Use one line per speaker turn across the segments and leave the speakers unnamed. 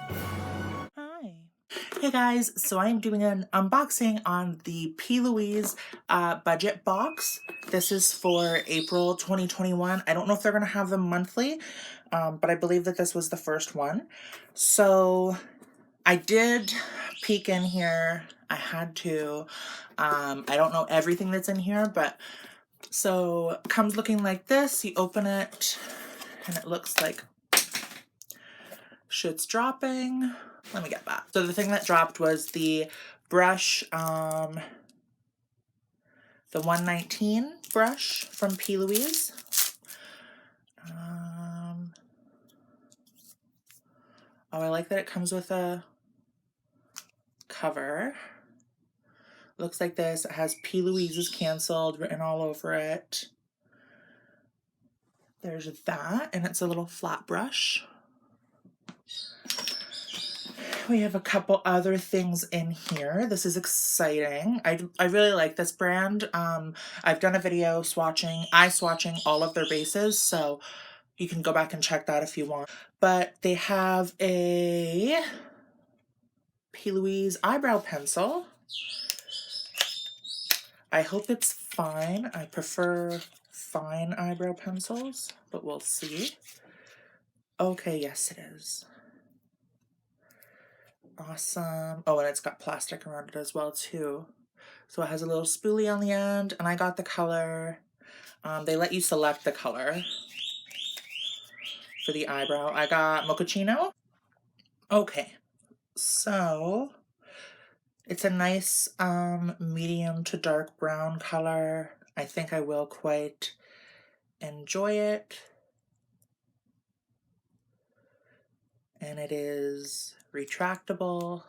Hi. Hey guys, so I'm doing an unboxing on the P Louise budget box. This is for April 2021. I don't know if they're going to have them monthly, but I believe that this was the first one. So I did peek in here. I had to. I don't know everything that's in here, but so it comes looking like this. You open it and it looks like shit's dropping. Let me get that. So the thing that dropped was the brush, the 119 brush from P Louise. Oh, I like that it comes with a cover. Looks like this. It has P Louise is canceled written all over it. There's that, and it's a little flat brush. We have a couple other things in here. This is exciting. I really like this brand. I've done a video swatching all of their bases, so you can go back and check that if you want. But they have a P Louise eyebrow pencil. I hope it's fine. I prefer fine eyebrow pencils, but we'll see. Okay, yes it is. Awesome. Oh, and it's got plastic around it as well too. So it has a little spoolie on the end, and I got the color. They let you select the color for the eyebrow. I got mochaccino. Okay, so it's a nice medium to dark brown color. I think I will quite enjoy it. And it is retractable.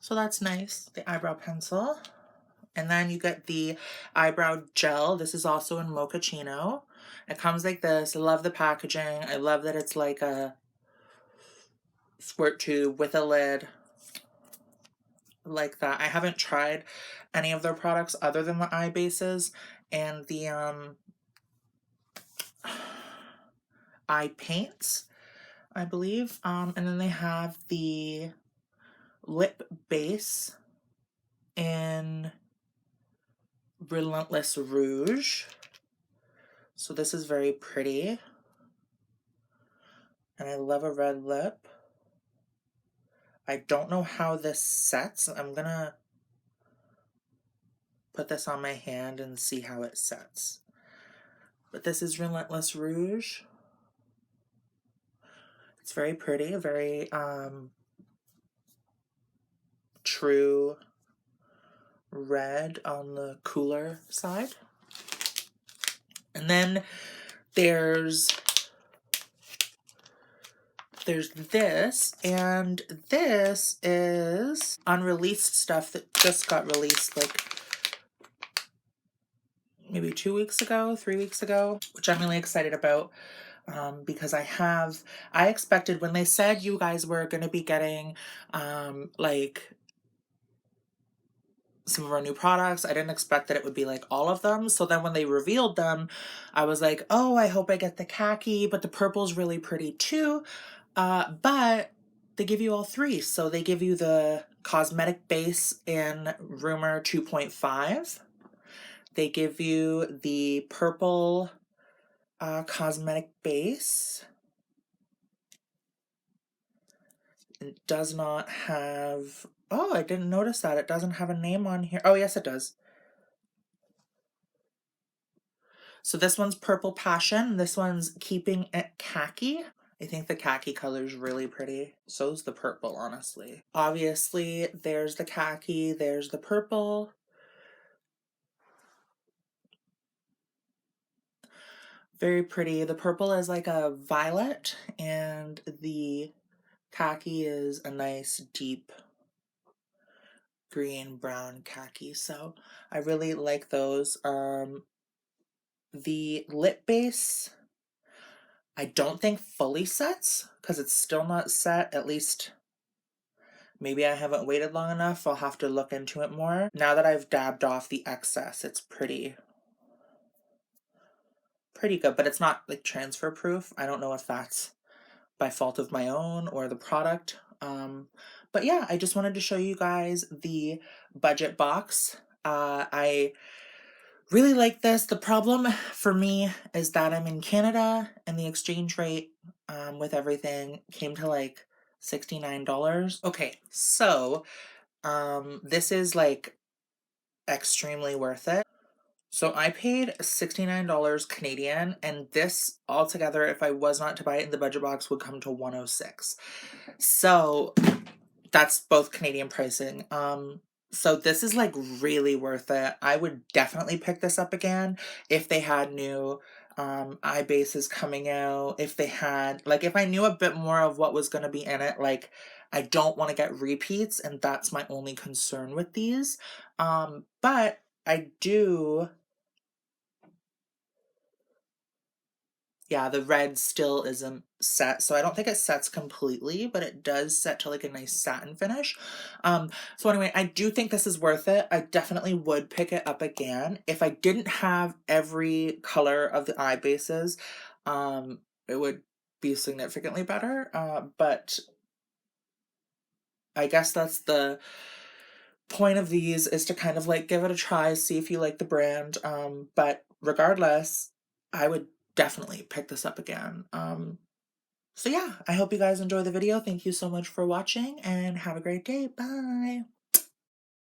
So that's nice, the eyebrow pencil. And then you get the eyebrow gel. This is also in mochaccino. It comes like this. I love the packaging. I love that it's like a squirt tube with a lid. Like that. I haven't tried any of their products other than the eye bases and the eye paints, I believe. And then they have the lip base in Relentless Rouge. So this is very pretty. And I love a red lip. I don't know how this sets. I'm gonna put this on my hand and see how it sets. But this is Relentless Rouge. It's very pretty, very true red on the cooler side. And then there's this, and this is unreleased stuff that just got released like maybe 2 weeks ago, 3 weeks ago, which I'm really excited about. Because I expected when they said you guys were going to be getting like some of our new products, I didn't expect that it would be like all of them. So then when they revealed them, I was like, oh, I hope I get the khaki, but the purple's really pretty too. But they give you all three. So they give you the cosmetic base in Rumor 2.5. They give you the purple cosmetic base. It does not have, oh, I didn't notice that. It doesn't have a name on here. Oh, yes, it does. So this one's Purple Passion. This one's Keeping It Khaki. I think the khaki color is really pretty. So's the purple, honestly. Obviously, there's the khaki, there's the purple. Very pretty. The purple is like a violet, and the khaki is a nice deep green brown khaki. So I really like those. The lip base, I don't think fully sets because it's still not set. At least maybe I haven't waited long enough. I'll have to look into it more. Now that I've dabbed off the excess, it's pretty good, but it's not like transfer proof. I don't know if that's by fault of my own or the product. But yeah, I just wanted to show you guys the budget box. I really like this. The problem for me is that I'm in Canada and the exchange rate with everything came to like $69. Okay, so this is like extremely worth it. So I paid $69 Canadian, and this altogether, if I was not to buy it in the budget box, would come to 106. So that's both Canadian pricing. So this is like really worth it. I would definitely pick this up again if they had new eye bases coming out. If they had, like, if I knew a bit more of what was going to be in it, like, I don't want to get repeats, and that's my only concern with these. But I do. Yeah, the red still isn't set, so I don't think it sets completely, but it does set to like a nice satin finish. So anyway, I do think this is worth it. I definitely would pick it up again. If I didn't have every color of the eye bases, it would be significantly better. But I guess that's the point of these, is to kind of like give it a try, see if you like the brand. But regardless, I would definitely pick this up again. So yeah, I hope you guys enjoy the video. Thank you so much for watching and have a great day. Bye.